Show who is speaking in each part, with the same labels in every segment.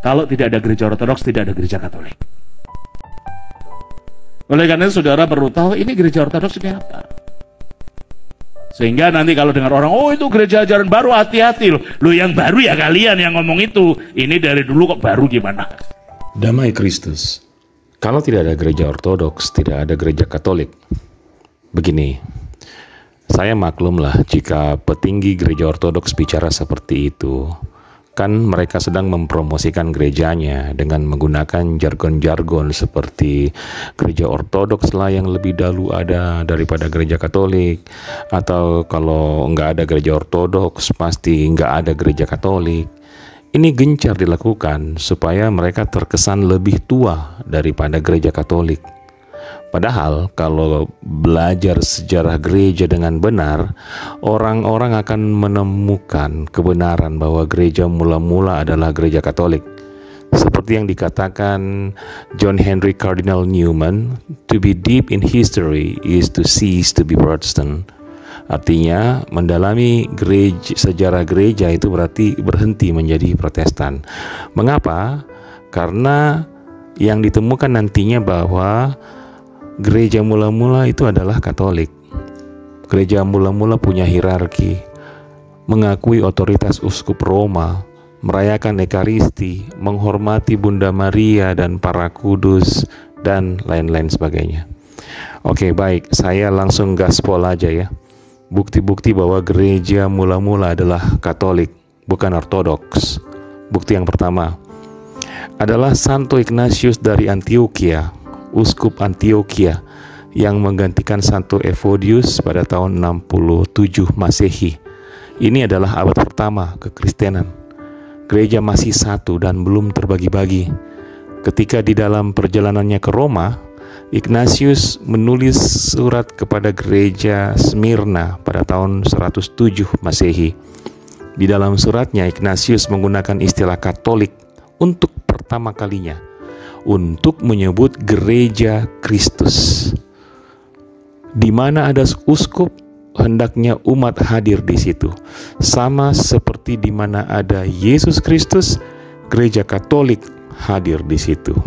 Speaker 1: Kalau tidak ada gereja Ortodoks, tidak ada gereja Katolik. Oleh karena itu saudara perlu tahu ini gereja Ortodoks ini apa. Sehingga nanti kalau dengar orang, oh itu gereja ajaran baru, hati-hati loh. Loh yang baru ya kalian yang ngomong itu. Ini dari dulu kok baru gimana?
Speaker 2: Damai Kristus. Kalau tidak ada gereja Ortodoks, tidak ada gereja Katolik. Begini, saya maklumlah jika petinggi gereja Ortodoks bicara seperti itu. Kan mereka sedang mempromosikan gerejanya dengan menggunakan jargon-jargon seperti gereja Ortodoks lah yang lebih dahulu ada daripada gereja Katolik, atau kalau nggak ada gereja Ortodoks pasti nggak ada gereja Katolik. Ini gencar dilakukan supaya mereka terkesan lebih tua daripada gereja Katolik. Padahal kalau belajar sejarah gereja dengan benar, orang-orang akan menemukan kebenaran bahwa gereja mula-mula adalah gereja Katolik. Seperti yang dikatakan John Henry Cardinal Newman, to be deep in history is to cease to be Protestant. Artinya mendalami sejarah gereja itu berarti berhenti menjadi Protestan. Mengapa? Karena yang ditemukan nantinya bahwa gereja mula-mula itu adalah Katolik. Gereja mula-mula punya hierarki, mengakui otoritas uskup Roma, merayakan Ekaristi, menghormati Bunda Maria dan para kudus, dan lain-lain sebagainya. Oke, baik, saya langsung gaspol aja ya. Bukti-bukti bahwa gereja mula-mula adalah Katolik, bukan Ortodoks. Bukti yang pertama adalah Santo Ignatius dari Antioquia, Uskup Antioquia, yang menggantikan Santo Evodius pada tahun 67 Masehi. Ini adalah abad pertama kekristenan. Gereja masih satu dan belum terbagi-bagi. Ketika di dalam perjalanannya ke Roma, Ignatius menulis surat kepada gereja Smyrna pada tahun 107 Masehi. Di dalam suratnya, Ignatius menggunakan istilah Katolik untuk pertama kalinya untuk menyebut gereja Kristus. Di mana ada uskup, hendaknya umat hadir di situ. Sama seperti di mana ada Yesus Kristus, gereja Katolik hadir di situ.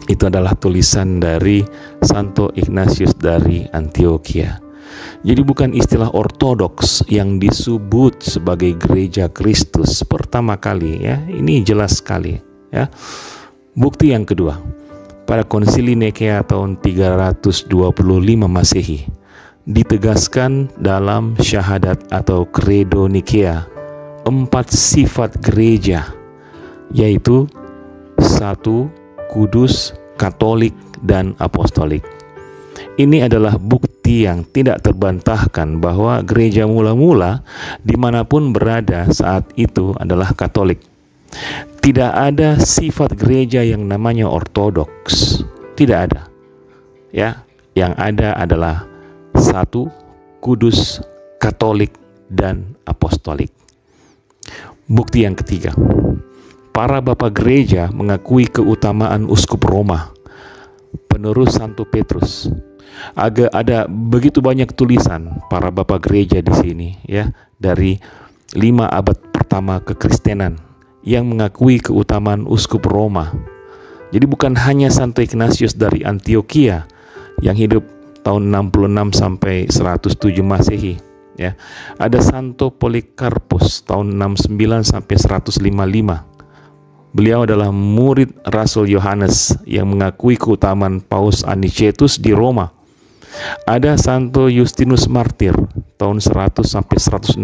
Speaker 2: Itu adalah tulisan dari Santo Ignatius dari Antioquia. Jadi bukan istilah Ortodoks yang disebut sebagai gereja Kristus pertama kali ya. Ini jelas sekali ya. Bukti yang kedua, pada Konsili Nikea tahun 325 Masehi ditegaskan dalam syahadat atau Credo Nikea 4 sifat gereja, yaitu 1. Kudus, Katolik, dan Apostolik. Ini adalah bukti yang tidak terbantahkan bahwa gereja mula-mula dimanapun berada saat itu adalah Katolik. Tidak ada sifat gereja yang namanya Ortodoks. Tidak ada. Ya, yang ada adalah 1. Kudus, Katolik, dan Apostolik. Bukti yang ketiga, para bapak gereja mengakui keutamaan uskup Roma, penerus Santo Petrus. Ada begitu banyak tulisan para bapak gereja di sini ya, dari 5 abad pertama kekristenan yang mengakui keutamaan uskup Roma. Jadi bukan hanya Santo Ignatius dari Antioquia yang hidup tahun 66 sampai 107 Masehi ya. Ada Santo Polikarpus tahun 69 sampai 155. Beliau adalah murid Rasul Yohanes yang mengakui keutamaan Paus Anicetus di Roma. Ada Santo Justinus Martir tahun 100 sampai 165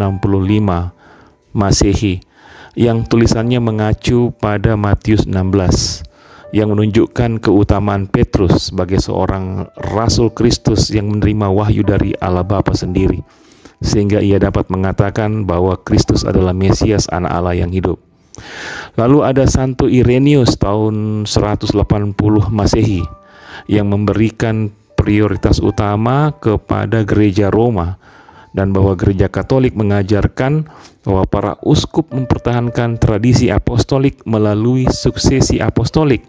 Speaker 2: Masehi yang tulisannya mengacu pada Matius 16 yang menunjukkan keutamaan Petrus sebagai seorang Rasul Kristus yang menerima wahyu dari Allah Bapa sendiri, sehingga ia dapat mengatakan bahwa Kristus adalah Mesias, anak Allah yang hidup. Lalu ada Santo Irenaeus tahun 180 Masehi yang memberikan prioritas utama kepada gereja Roma, dan bahwa gereja Katolik mengajarkan bahwa para uskup mempertahankan tradisi apostolik melalui suksesi apostolik.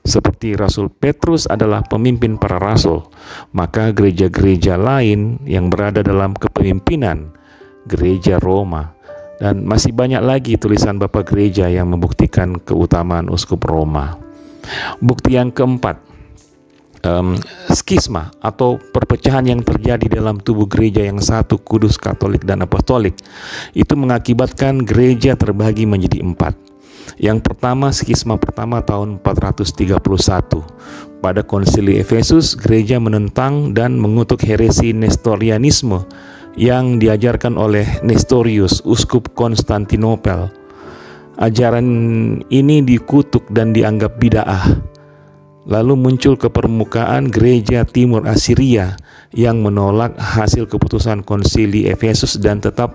Speaker 2: Seperti Rasul Petrus adalah pemimpin para rasul, maka gereja-gereja lain yang berada dalam kepemimpinan gereja Roma Dan masih banyak lagi tulisan Bapak Gereja yang membuktikan keutamaan uskup Roma. Bukti yang keempat, skisma atau perpecahan yang terjadi dalam tubuh gereja yang satu, kudus, katolik, dan apostolik, itu mengakibatkan gereja terbagi menjadi 4. Yang pertama, skisma pertama tahun 431. Pada konsili Efesus, gereja menentang dan mengutuk heresi Nestorianisme yang diajarkan oleh Nestorius, uskup Konstantinopel. Ajaran ini dikutuk dan dianggap bid'ah. Lalu muncul ke permukaan gereja Timur Asiria yang menolak hasil keputusan konsili Efesus dan tetap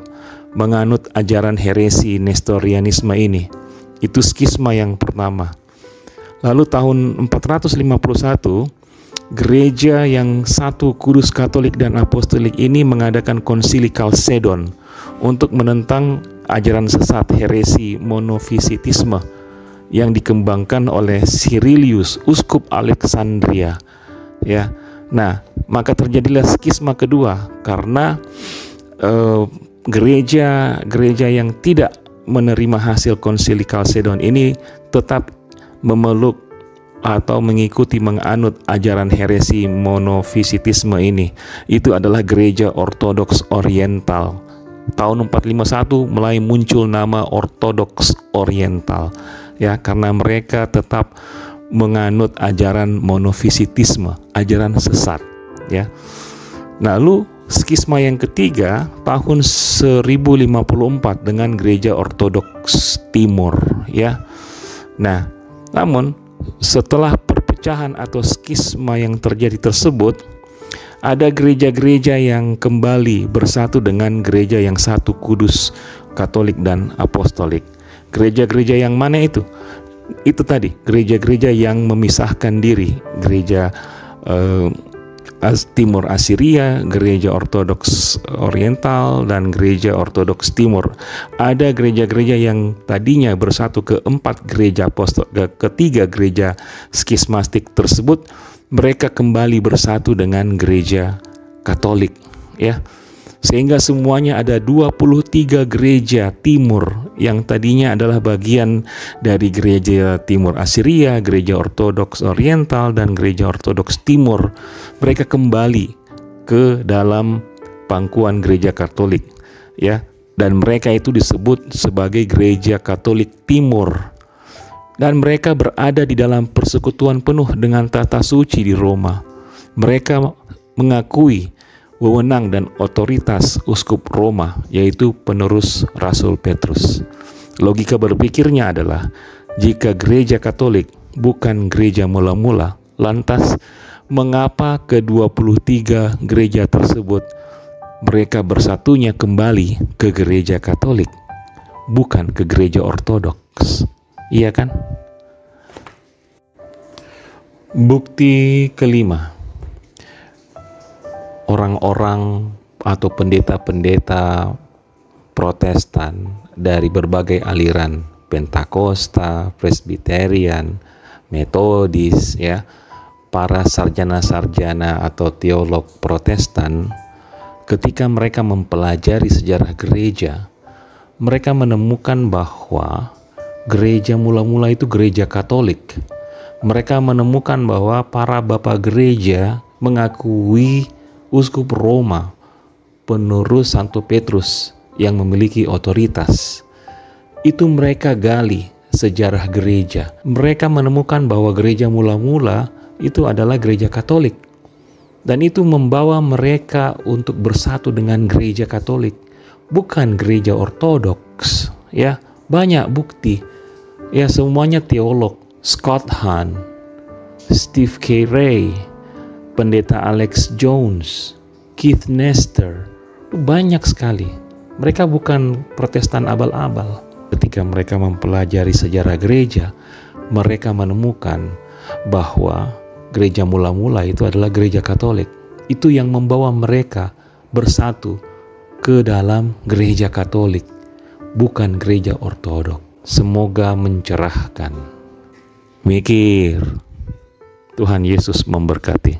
Speaker 2: menganut ajaran heresi Nestorianisme ini. Itu skisma yang pertama. Lalu tahun 451, gereja yang satu, kudus, katolik, dan apostolik ini mengadakan konsili Kalsedon untuk menentang ajaran sesat heresi monofisitisme yang dikembangkan oleh Cyrilius, uskup Alexandria. Ya, nah maka terjadilah skisma kedua karena gereja yang tidak menerima hasil konsili Kalsedon ini tetap memeluk atau mengikuti menganut ajaran heresi monofisitisme ini. Itu adalah gereja Ortodoks Oriental. Tahun 451 mulai muncul nama Ortodoks Oriental, ya, karena mereka tetap menganut ajaran monofisitisme, ajaran sesat, ya. Lalu skisma yang ketiga tahun 1054 dengan gereja Ortodoks Timur, ya. Nah, namun setelah perpecahan atau skisma yang terjadi tersebut, ada gereja-gereja yang kembali bersatu dengan gereja yang satu, kudus, katolik, dan apostolik. Gereja-gereja yang mana itu? Itu tadi, gereja-gereja yang memisahkan diri, gereja Timur Asiria, gereja Ortodoks Oriental, dan gereja Ortodoks Timur. Ada gereja-gereja yang tadinya bersatu ke 4 gereja apostol, ketiga gereja skismastik tersebut, mereka kembali bersatu dengan gereja Katolik, ya. Sehingga semuanya ada 23 gereja timur yang tadinya adalah bagian dari gereja Timur Asiria, gereja Ortodoks Oriental, dan gereja Ortodoks Timur. Mereka kembali ke dalam pangkuan gereja Katolik, ya. Dan mereka itu disebut sebagai gereja Katolik Timur. Dan mereka berada di dalam persekutuan penuh dengan tata suci di Roma. Mereka mengakui wewenang dan otoritas uskup Roma, yaitu penerus Rasul Petrus. Logika berpikirnya adalah, jika gereja Katolik bukan gereja mula-mula, lantas mengapa ke-23 gereja tersebut mereka bersatunya kembali ke gereja Katolik, bukan ke gereja Ortodoks? Iya kan? Bukti kelima, orang-orang atau pendeta-pendeta Protestan dari berbagai aliran, Pentakosta, Presbyterian, Metodis, ya, para sarjana-sarjana atau teolog Protestan, ketika mereka mempelajari sejarah gereja, mereka menemukan bahwa gereja mula-mula itu gereja Katolik. Mereka menemukan bahwa para bapak gereja mengakui uskup Roma, penerus Santo Petrus yang memiliki otoritas. Itu mereka gali sejarah gereja. Mereka menemukan bahwa gereja mula-mula itu adalah gereja Katolik. Dan itu membawa mereka untuk bersatu dengan gereja Katolik, bukan gereja Ortodoks, ya. Banyak bukti, ya, semuanya teolog. Scott Hahn, Steve K. Ray, Pendeta Alex Jones, Keith Nestor, banyak sekali. Mereka bukan Protestan abal-abal. Ketika mereka mempelajari sejarah gereja, mereka menemukan bahwa gereja mula-mula itu adalah gereja Katolik. Itu yang membawa mereka bersatu ke dalam gereja Katolik, bukan gereja Ortodoks. Semoga mencerahkan. Mikir. Tuhan Yesus memberkati.